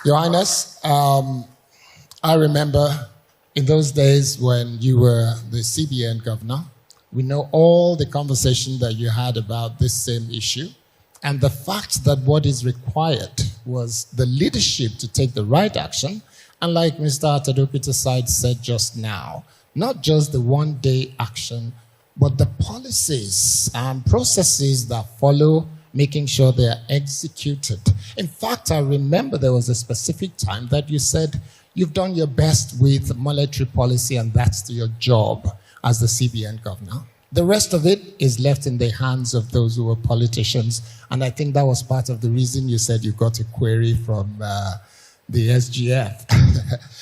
Your Highness, I remember in those days when you were the CBN governor, we know all the conversation that you had about this same issue, and the fact that what is required was the leadership to take the right action, and like Mr. Atadopita said just now, not just the one-day action, but the policies and processes that follow, making sure they are executed. In fact, I remember there was a specific time that you said you've done your best with monetary policy and that's your job as the CBN governor. The rest of it is left in the hands of those who were politicians, and I think that was part of the reason you said you got a query from the SGF.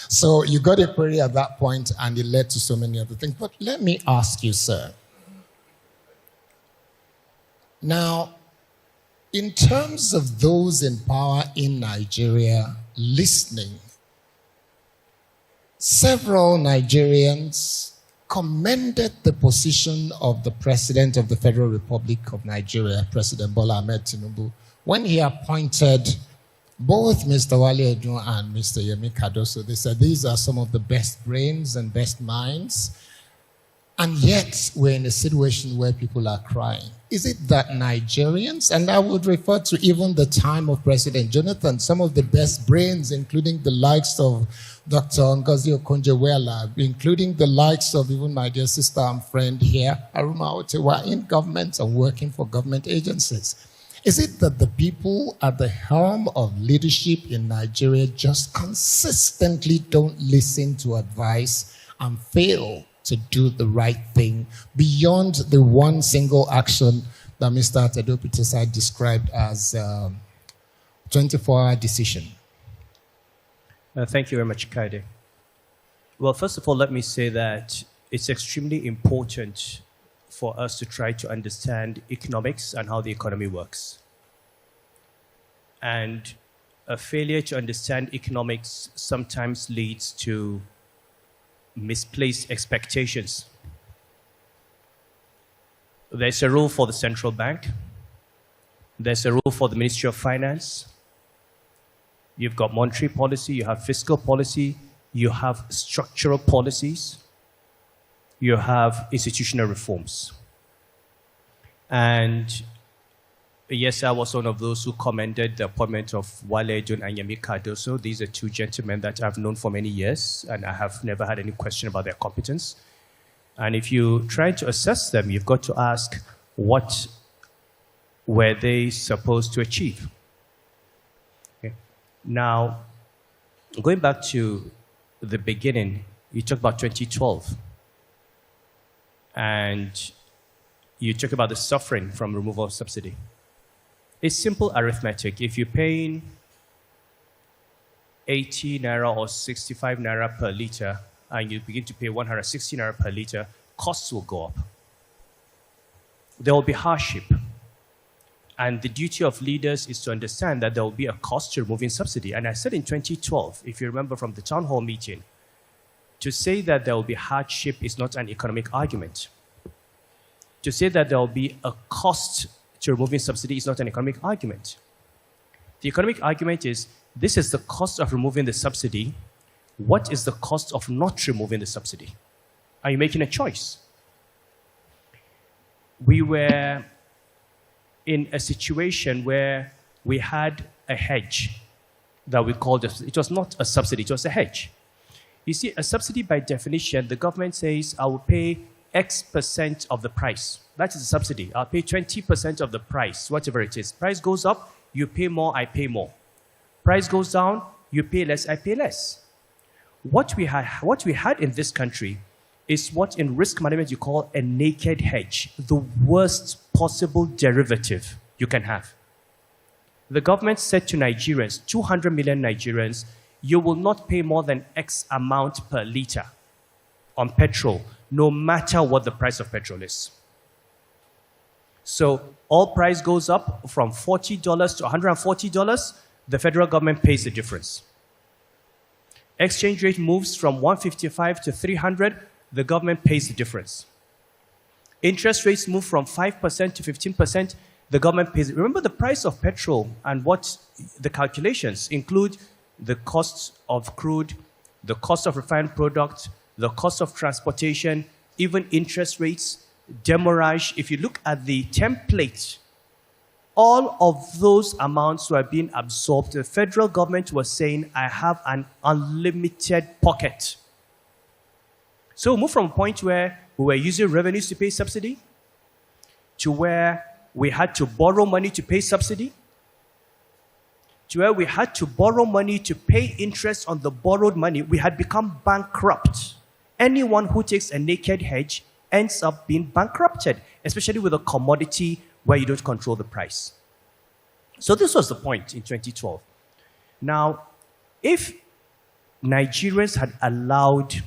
So you got a query at that point and it led to so many other things. But let me ask you, sir. Now, in terms of those in power in Nigeria listening, several Nigerians commended the position of the President of the Federal Republic of Nigeria, President Bola Ahmed Tinubu, when he appointed both Mr. Wale Edun and Mr. Yemi Cardoso. They said these are some of the best brains and best minds, and yet we're in a situation where people are crying. Is it that Nigerians, and I would refer to even the time of President Jonathan, some of the best brains, including the likes of Dr. Ngozi Okonjo-Iweala, including the likes of even my dear sister and friend here, Aruma Ote, were in government and working for government agencies? Is it that the people at the helm of leadership in Nigeria just consistently don't listen to advice and fail to do the right thing beyond the one single action that Mr. Atadopita described as 24-hour decision? Thank you very much, Kaide. Well, first of all, let me say that it's extremely important for us to try to understand economics and how the economy works. And a failure to understand economics sometimes leads to misplaced expectations. There's a role for the central bank. There's a role for the Ministry of Finance. You've got monetary policy, you have fiscal policy, you have structural policies, you have institutional reforms. And yes, I was one of those who commended the appointment of Wale Edun and Yemi Cardoso. These are two gentlemen that I've known for many years, and I have never had any question about their competence. And if you try to assess them, you've got to ask, what were they supposed to achieve? Okay. Now, going back to the beginning, you talked about 2012. And you talk about the suffering from removal of subsidy. It's simple arithmetic. If you're paying 80 naira or 65 naira per liter, and you begin to pay 160 naira per liter, costs will go up. There will be hardship. And the duty of leaders is to understand that there will be a cost to removing subsidy. And I said in 2012, if you remember from the town hall meeting, to say that there will be hardship is not an economic argument. To say that there will be a cost to removing subsidy is not an economic argument. The economic argument is, this is the cost of removing the subsidy. What is the cost of not removing the subsidy? Are you making a choice? We were in a situation where we had a hedge that we called, it was not a subsidy, it was a hedge. You see, a subsidy by definition, the government says, I will pay X% of the price. That is a subsidy. I'll pay 20% of the price, whatever it is. Price goes up, you pay more, I pay more. Price goes down, you pay less, I pay less. What we had in this country is what in risk management you call a naked hedge, the worst possible derivative you can have. The government said to Nigerians, 200 million Nigerians, you will not pay more than X amount per liter on petrol, no matter what the price of petrol is. So all price goes up from $40 to $140, the federal government pays the difference. Exchange rate moves from 155 to 300, the government pays the difference. Interest rates move from 5% to 15%, the government pays it. Remember, the price of petrol and what the calculations include the cost of crude, the cost of refined products, the cost of transportation, even interest rates, demurrage. If you look at the template, all of those amounts were being absorbed. The federal government was saying, I have an unlimited pocket. So we moved from a point where we were using revenues to pay subsidy to where we had to borrow money to pay subsidy, to where we had to borrow money to pay interest on the borrowed money. We had become bankrupt. Anyone who takes a naked hedge ends up being bankrupted, especially with a commodity where you don't control the price. So this was the point in 2012. Now, if Nigerians had allowed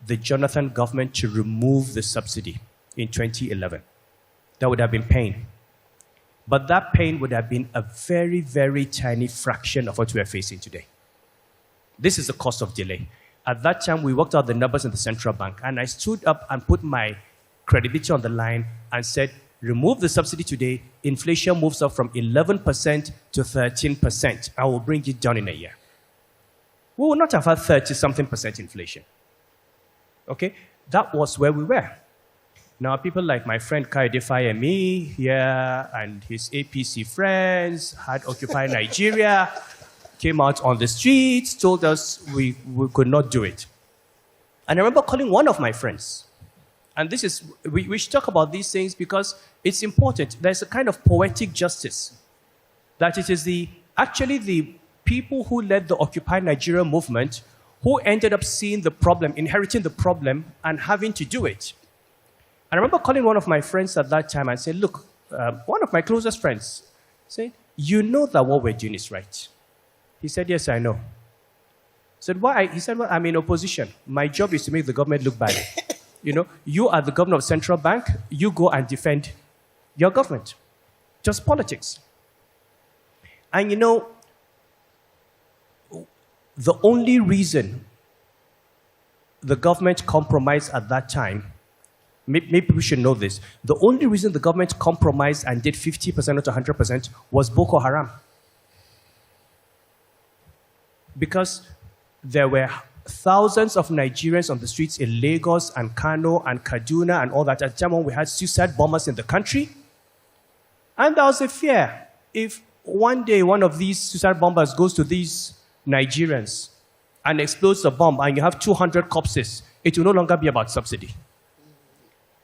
the Jonathan government to remove the subsidy in 2011, there would have been pain. But that pain would have been a very, very tiny fraction of what we are facing today. This is the cost of delay. At that time, we worked out the numbers in the central bank, and I stood up and put my credibility on the line and said, remove the subsidy today, inflation moves up from 11% to 13%. I will bring it down in a year. We will not have had 30-something% inflation. Okay? That was where we were. Now, people like my friend Kaide Fayemi here and his APC friends had Occupy Nigeria, came out on the streets, told us we could not do it. And I remember calling one of my friends. And this is, we should talk about these things because it's important. There's a kind of poetic justice. That it is actually the people who led the Occupy Nigeria movement who ended up seeing the problem, inheriting the problem, and having to do it. And I remember calling one of my friends at that time and saying, look, one of my closest friends, saying, you know that what we're doing is right. He said, yes, I know. I said, why? He said, well, I'm in opposition. My job is to make the government look bad. You know, you are the governor of central bank, you go and defend your government. Just politics. And you know, the only reason the government compromised at that time, maybe we should know this, the only reason the government compromised and did 50% or to 100% was Boko Haram. Because there were thousands of Nigerians on the streets in Lagos and Kano and Kaduna and all that. At the time when we had suicide bombers in the country. And there was a fear. If one day one of these suicide bombers goes to these Nigerians and explodes the bomb and you have 200 corpses, it will no longer be about subsidy.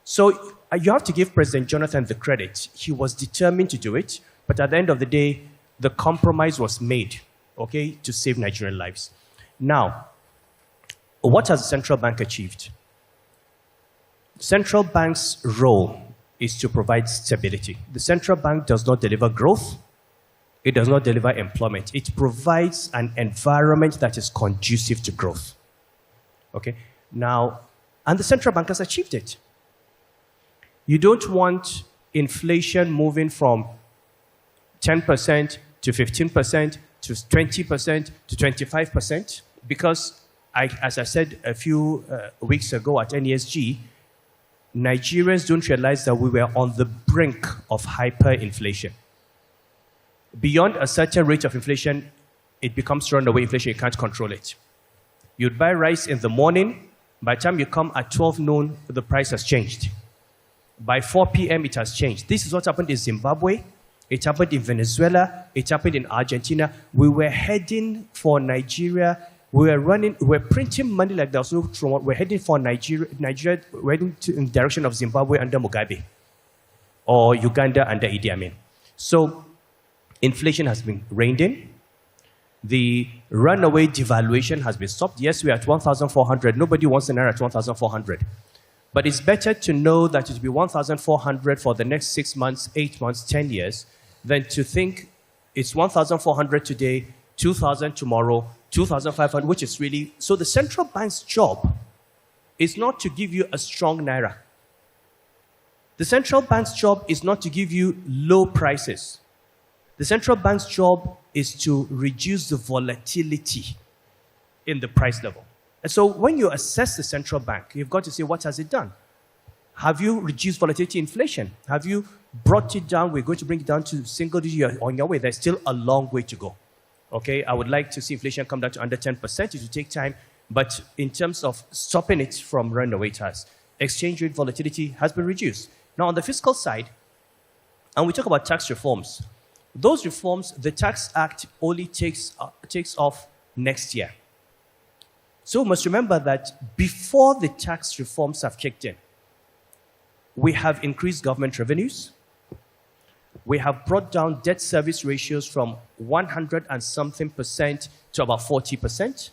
So you have to give President Jonathan the credit. He was determined to do it, but at the end of the day, the compromise was made, okay, to save Nigerian lives. Now, what has the central bank achieved? Central bank's role is to provide stability. The central bank does not deliver growth. It does not deliver employment. It provides an environment that is conducive to growth. Okay? Now, and the central bank has achieved it. You don't want inflation moving from 10% to 15% to 20% to 25% because, as I said a few weeks ago at NESG, Nigerians don't realize that we were on the brink of hyperinflation. Beyond a certain rate of inflation, it becomes runaway inflation. You can't control it. You'd buy rice in the morning. By the time you come at 12 noon, the price has changed. By 4 p.m., it has changed. This is what happened in Zimbabwe. It happened in Venezuela. It happened in Argentina. We were heading for Nigeria. We were printing money like there was no tomorrow. We're heading for Nigeria. We're heading in the direction of Zimbabwe under Mugabe or Uganda under Idi Amin. So inflation has been reined in. The runaway devaluation has been stopped. Yes, we're at 1,400. Nobody wants an naira at 1,400. But it's better to know that it will be 1,400 for the next 6 months, 8 months, 10 years, than to think it's 1,400 today, 2,000 tomorrow, 2,500, which is really... So the central bank's job is not to give you a strong naira. The central bank's job is not to give you low prices. The central bank's job is to reduce the volatility in the price level. And so when you assess the central bank, you've got to say, what has it done? Have you reduced volatility inflation? Have you brought it down? We're going to bring it down to single digit. You're on your way. There's still a long way to go. Okay, I would like to see inflation come down to under 10%. It will take time. But in terms of stopping it from running away to us, exchange rate volatility has been reduced. Now, on the fiscal side, and we talk about tax reforms, those reforms, the Tax Act only takes off next year. So we must remember that before the tax reforms have kicked in, we have increased government revenues. We have brought down debt service ratios from 100 and something percent to about 40%.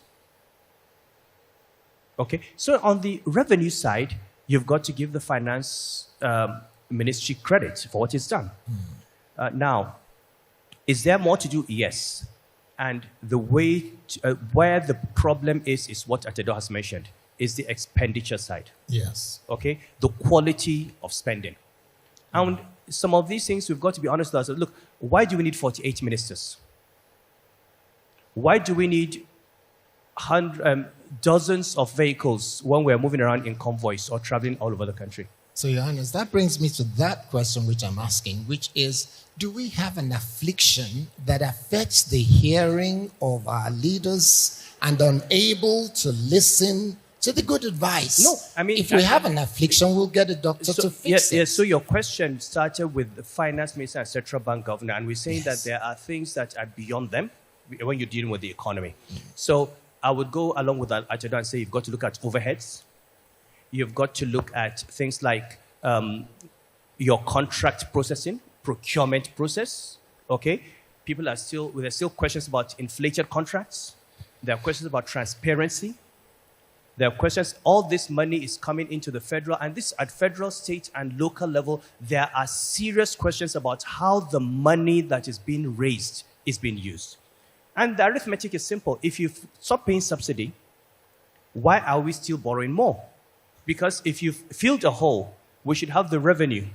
Okay, so on the revenue side, you've got to give the finance ministry credit for what it's done. Now, is there more to do? Yes. And the way where the problem is what Atedo has mentioned, is the expenditure side. Yes. Okay, the quality of spending. And some of these things, we've got to be honest with ourselves. Look, why do we need 48 ministers? Why do we need dozens of vehicles when we're moving around in convoys or traveling all over the country? So, Your Highness, that brings me to that question which I'm asking, which is, do we have an affliction that affects the hearing of our leaders and unable to listen to the good advice? No, I mean, if we have an affliction, we'll get a doctor to fix it. Yes, so your question started with the finance minister and central bank governor, and we're saying that there are things that are beyond them when you're dealing with the economy. So I would go along with that and say you've got to look at overheads. You've got to look at things like your contract processing, procurement process. Okay, there's still questions about inflated contracts. There are questions about transparency. There are questions. All this money is coming into the federal, and this at federal, state, and local level. There are serious questions about how the money that is being raised is being used. And the arithmetic is simple. If you stop paying subsidy, why are we still borrowing more? Because if you've filled a hole, we should have the revenue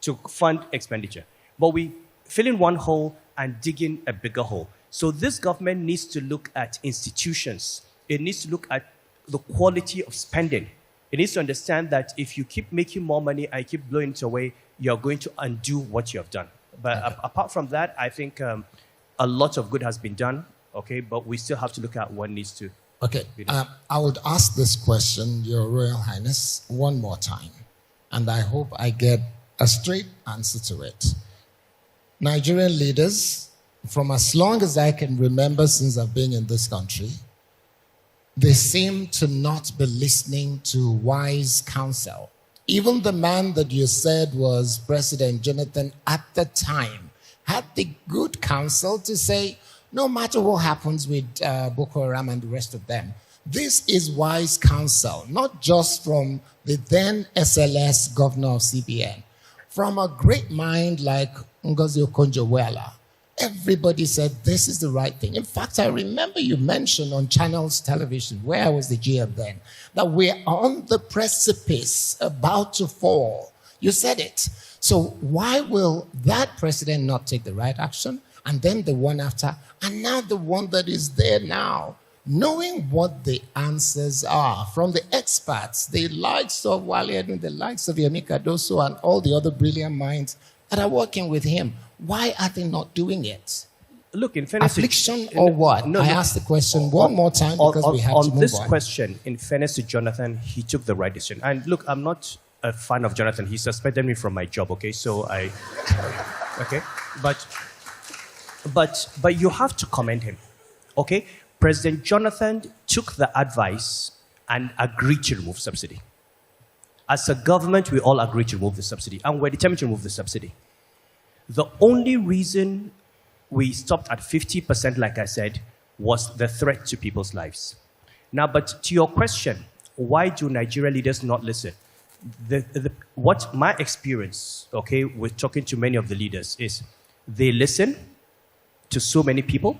to fund expenditure. But we fill in one hole and dig in a bigger hole. So this government needs to look at institutions. It needs to look at the quality of spending. It needs to understand that if you keep making more money and keep blowing it away, you're going to undo what you have done. But apart from that, I think a lot of good has been done, okay? But we still have to look at what needs to be done. I would ask this question, Your Royal Highness, one more time. And I hope I get a straight answer to it. Nigerian leaders, from as long as I can remember since I've been in this country, they seem to not be listening to wise counsel. Even the man that you said was President Jonathan at the time had the good counsel to say, no matter what happens with Boko Haram and the rest of them, this is wise counsel, not just from the then SLS governor of CBN, from a great mind like Ngozi Okonjo-Iweala. Everybody said this is the right thing. In fact, I remember you mentioned on Channels Television, where I was the GM then, that we're on the precipice, about to fall. You said it. So why will that president not take the right action? And then the one after, and now the one that is there now, knowing what the answers are from the experts, the likes of Wale and the likes of Yemi Cardoso and all the other brilliant minds that are working with him. Why are they not doing it? Look, in fairness, affliction or what? I asked the question one more time because we have to move on. On this question, in fairness to Jonathan, he took the right decision. And look, I'm not a fan of Jonathan. He suspended me from my job, okay? So okay? But you have to commend him, okay? President Jonathan took the advice and agreed to remove subsidy. As a government, we all agreed to remove the subsidy, and we're determined to remove the subsidy. The only reason we stopped at 50%, like I said, was the threat to people's lives. Now, but to your question, why do Nigerian leaders not listen? What my experience, okay, with talking to many of the leaders is they listen to so many people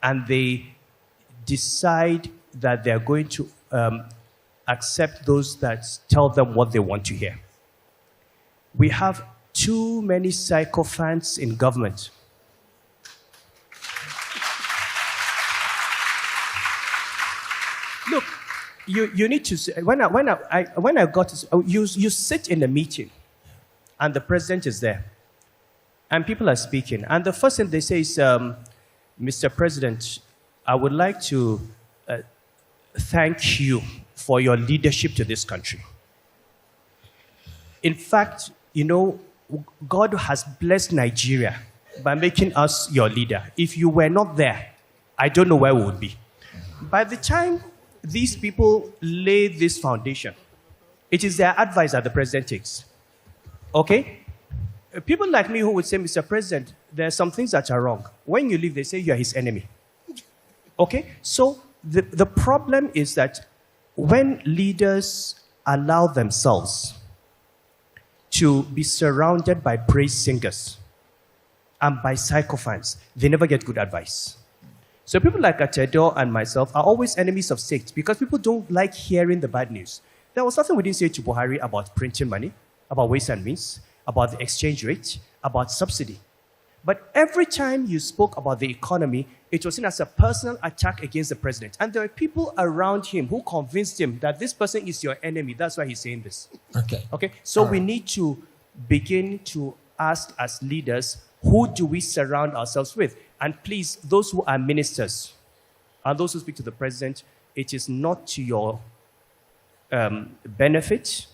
and they decide that they're going to accept those that tell them what they want to hear. We have too many sycophants in government. Look, you need to say, when I got to, you sit in a meeting and the president is there and people are speaking and the first thing they say is Mr. President, I would like to thank you for your leadership to this country. In fact, you know, God has blessed Nigeria by making us your leader. If you were not there, I don't know where we would be. By the time these people lay this foundation, it is their advice that the president takes. Okay? People like me who would say, Mr. President, there are some things that are wrong. When you leave, they say you are his enemy. Okay? So the problem is that when leaders allow themselves to be surrounded by praise singers and by sycophants, they never get good advice. So people like Atedo and myself are always enemies of state because people don't like hearing the bad news. There was nothing we didn't say to Buhari about printing money, about ways and means, about the exchange rate, about subsidy. But every time you spoke about the economy, it was seen as a personal attack against the president. And there were people around him who convinced him that this person is your enemy. That's why he's saying this. Okay. So we need to begin to ask as leaders, who do we surround ourselves with? And please, those who are ministers and those who speak to the president, it is not to your benefit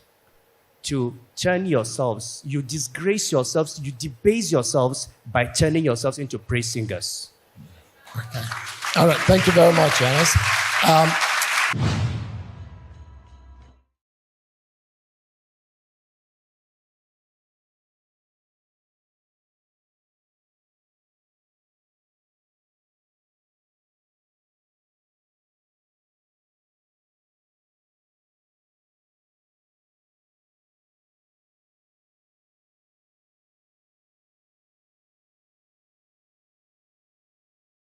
to turn yourselves, you disgrace yourselves, you debase yourselves by turning yourselves into praise singers. Okay. All right. Thank you very much, Ernest.